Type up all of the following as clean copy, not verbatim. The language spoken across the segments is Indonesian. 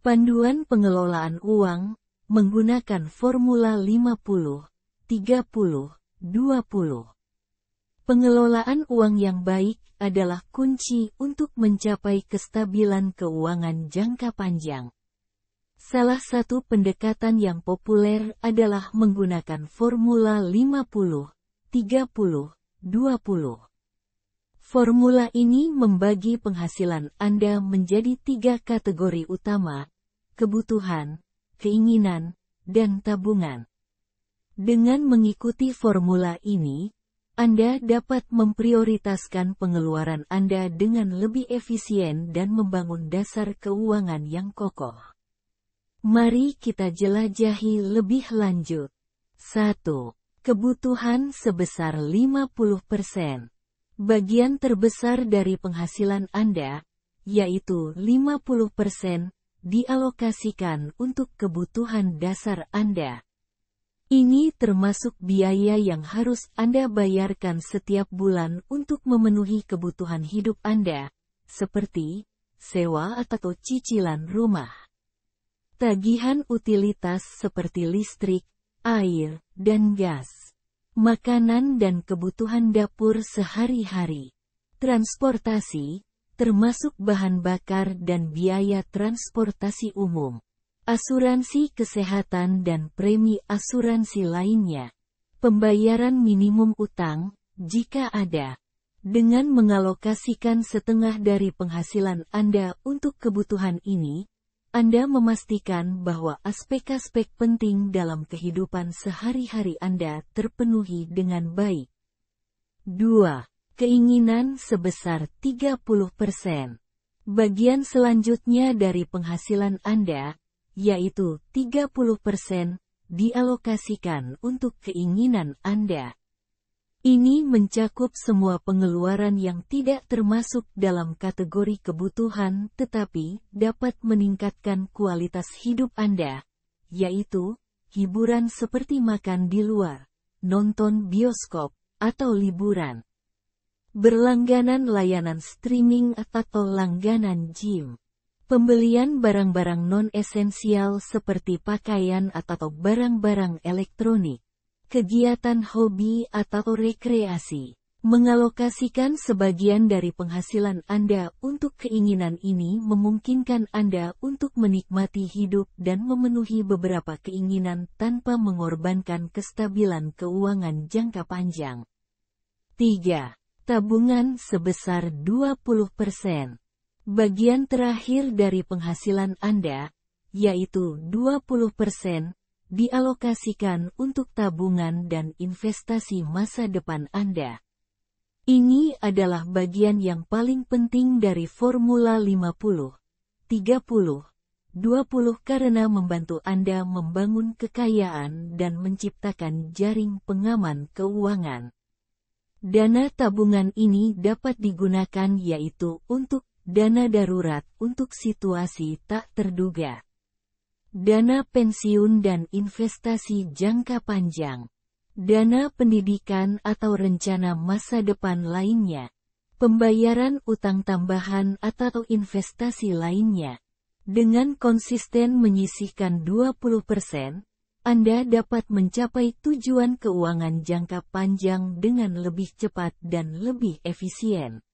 Panduan pengelolaan uang, menggunakan formula 50, 30, 20. Pengelolaan uang yang baik adalah kunci untuk mencapai kestabilan keuangan jangka panjang. Salah satu pendekatan yang populer adalah menggunakan formula 50, 30, 20. Formula ini membagi penghasilan Anda menjadi 3 kategori utama: kebutuhan, keinginan, dan tabungan. Dengan mengikuti formula ini, Anda dapat memprioritaskan pengeluaran Anda dengan lebih efisien dan membangun dasar keuangan yang kokoh. Mari kita jelajahi lebih lanjut. 1. Kebutuhan sebesar 50%. Bagian terbesar dari penghasilan Anda, yaitu 50%, dialokasikan untuk kebutuhan dasar Anda. Ini termasuk biaya yang harus Anda bayarkan setiap bulan untuk memenuhi kebutuhan hidup Anda, seperti sewa atau cicilan rumah, tagihan utilitas seperti listrik, air, dan gas, makanan dan kebutuhan dapur sehari-hari, transportasi, termasuk bahan bakar dan biaya transportasi umum, asuransi kesehatan dan premi asuransi lainnya, pembayaran minimum utang, jika ada. Dengan mengalokasikan setengah dari penghasilan Anda untuk kebutuhan ini, Anda memastikan bahwa aspek-aspek penting dalam kehidupan sehari-hari Anda terpenuhi dengan baik. 2. Keinginan sebesar 30%. Bagian selanjutnya dari penghasilan Anda, yaitu 30%, dialokasikan untuk keinginan Anda. Ini mencakup semua pengeluaran yang tidak termasuk dalam kategori kebutuhan tetapi dapat meningkatkan kualitas hidup Anda, yaitu hiburan seperti makan di luar, nonton bioskop, atau liburan, berlangganan layanan streaming atau langganan gym, pembelian barang-barang non-esensial seperti pakaian atau barang-barang elektronik, kegiatan hobi atau rekreasi. Mengalokasikan sebagian dari penghasilan Anda untuk keinginan ini memungkinkan Anda untuk menikmati hidup dan memenuhi beberapa keinginan tanpa mengorbankan kestabilan keuangan jangka panjang. 3. Tabungan sebesar 20%. Bagian terakhir dari penghasilan Anda, yaitu 20%, dialokasikan untuk tabungan dan investasi masa depan Anda. Ini adalah bagian yang paling penting dari formula 50, 30, 20 karena membantu Anda membangun kekayaan dan menciptakan jaring pengaman keuangan. Dana tabungan ini dapat digunakan yaitu untuk dana darurat untuk situasi tak terduga, dana pensiun dan investasi jangka panjang, dana pendidikan atau rencana masa depan lainnya, pembayaran utang tambahan atau investasi lainnya. Dengan konsisten menyisihkan 20%, Anda dapat mencapai tujuan keuangan jangka panjang dengan lebih cepat dan lebih efisien.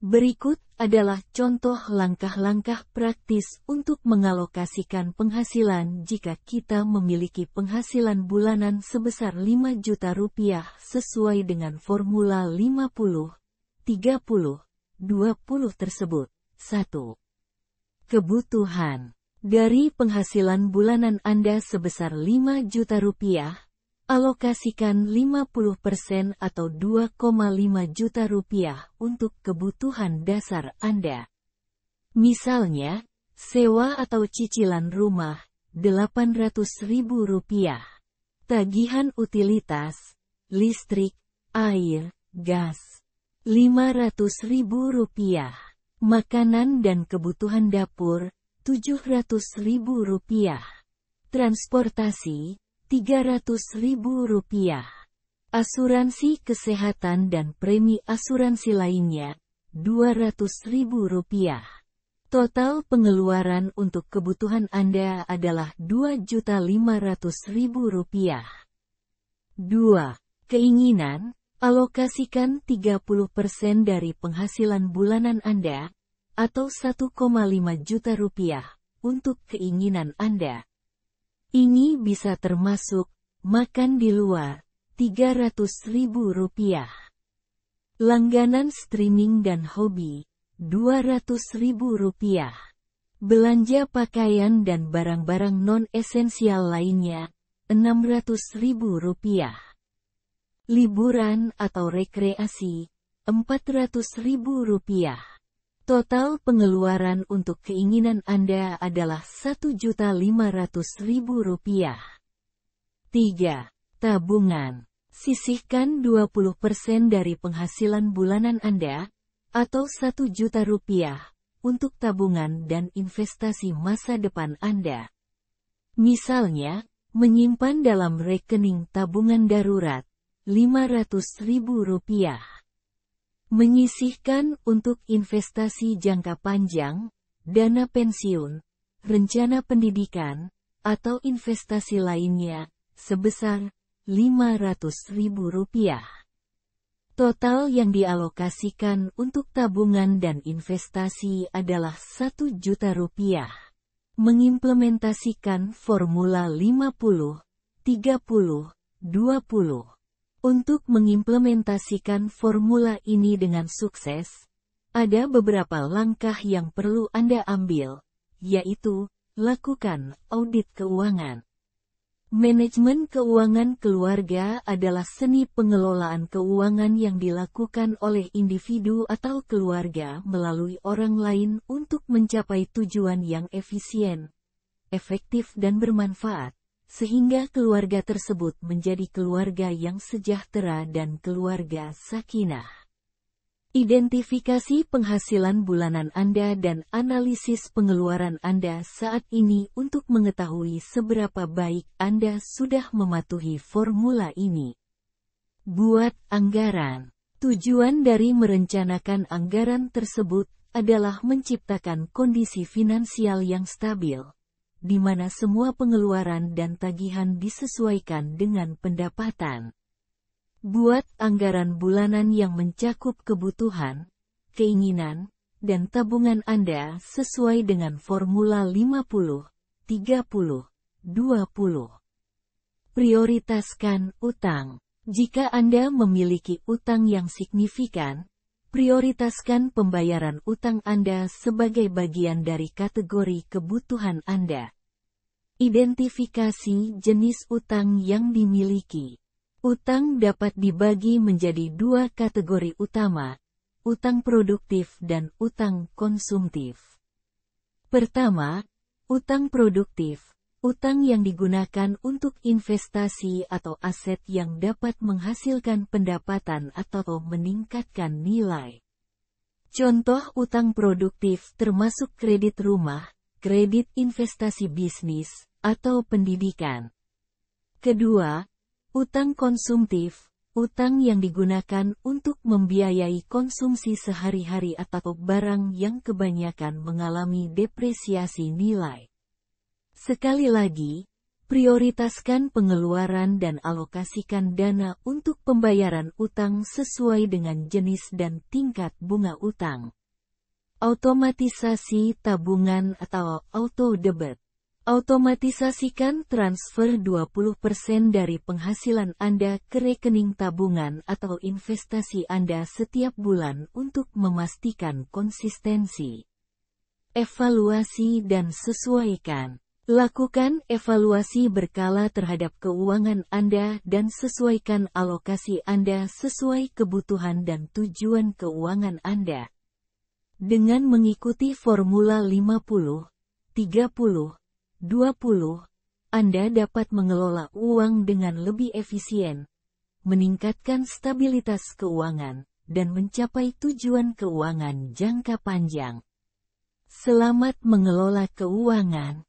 Berikut adalah contoh langkah-langkah praktis untuk mengalokasikan penghasilan jika kita memiliki penghasilan bulanan sebesar 5 juta rupiah sesuai dengan formula 50, 30, 20 tersebut. 1. Kebutuhan. Dari penghasilan bulanan Anda sebesar 5 juta rupiah, alokasikan 50% atau 2,5 juta rupiah untuk kebutuhan dasar Anda. Misalnya, sewa atau cicilan rumah, 800.000 rupiah. Tagihan utilitas, listrik, air, gas, 500.000 rupiah. Makanan dan kebutuhan dapur, 700.000 rupiah. Transportasi, 300.000 rupiah. Asuransi kesehatan dan premi asuransi lainnya, 200.000 rupiah. Total pengeluaran untuk kebutuhan Anda adalah Rp2.500.000. 2. Keinginan, alokasikan 30% dari penghasilan bulanan Anda, atau Rp1,5 juta untuk keinginan Anda. Ini bisa termasuk makan di luar, Rp300.000. Langganan streaming dan hobi, Rp200.000. Belanja pakaian dan barang-barang non-esensial lainnya, Rp600.000. Liburan atau rekreasi, Rp400.000. Total pengeluaran untuk keinginan Anda adalah Rp1.500.000. 3. Tabungan. Sisihkan 20% dari penghasilan bulanan Anda, atau Rp1 juta untuk tabungan dan investasi masa depan Anda. Misalnya, menyimpan dalam rekening tabungan darurat, Rp500.000. Menyisihkan untuk investasi jangka panjang, dana pensiun, rencana pendidikan, atau investasi lainnya, sebesar Rp500.000. Total yang dialokasikan untuk tabungan dan investasi adalah Rp1 juta. Mengimplementasikan formula 50-30-20. Untuk mengimplementasikan formula ini dengan sukses, ada beberapa langkah yang perlu Anda ambil, yaitu, lakukan audit keuangan. Manajemen keuangan keluarga adalah seni pengelolaan keuangan yang dilakukan oleh individu atau keluarga melalui orang lain untuk mencapai tujuan yang efisien, efektif dan bermanfaat, sehingga keluarga tersebut menjadi keluarga yang sejahtera dan keluarga sakinah. Identifikasi penghasilan bulanan Anda dan analisis pengeluaran Anda saat ini untuk mengetahui seberapa baik Anda sudah mematuhi formula ini. Buat anggaran. Tujuan dari merencanakan anggaran tersebut adalah menciptakan kondisi finansial yang stabil, di mana semua pengeluaran dan tagihan disesuaikan dengan pendapatan. Buat anggaran bulanan yang mencakup kebutuhan, keinginan, dan tabungan Anda sesuai dengan formula 50-30-20. Prioritaskan utang. Jika Anda memiliki utang yang signifikan, prioritaskan pembayaran utang Anda sebagai bagian dari kategori kebutuhan Anda. Identifikasi jenis utang yang dimiliki. Utang dapat dibagi menjadi dua kategori utama, utang produktif dan utang konsumtif. Pertama, utang produktif, utang yang digunakan untuk investasi atau aset yang dapat menghasilkan pendapatan atau meningkatkan nilai. Contoh utang produktif termasuk kredit rumah, kredit investasi bisnis, atau pendidikan. Kedua, utang konsumtif, utang yang digunakan untuk membiayai konsumsi sehari-hari atau barang yang kebanyakan mengalami depresiasi nilai. Sekali lagi, prioritaskan pengeluaran dan alokasikan dana untuk pembayaran utang sesuai dengan jenis dan tingkat bunga utang. Automatisasi tabungan atau auto-debit. Otomatisasikan transfer 20% dari penghasilan Anda ke rekening tabungan atau investasi Anda setiap bulan untuk memastikan konsistensi. Evaluasi dan sesuaikan. Lakukan evaluasi berkala terhadap keuangan Anda dan sesuaikan alokasi Anda sesuai kebutuhan dan tujuan keuangan Anda. Dengan mengikuti formula 50-30-20, Anda dapat mengelola uang dengan lebih efisien, meningkatkan stabilitas keuangan, dan mencapai tujuan keuangan jangka panjang. Selamat mengelola keuangan.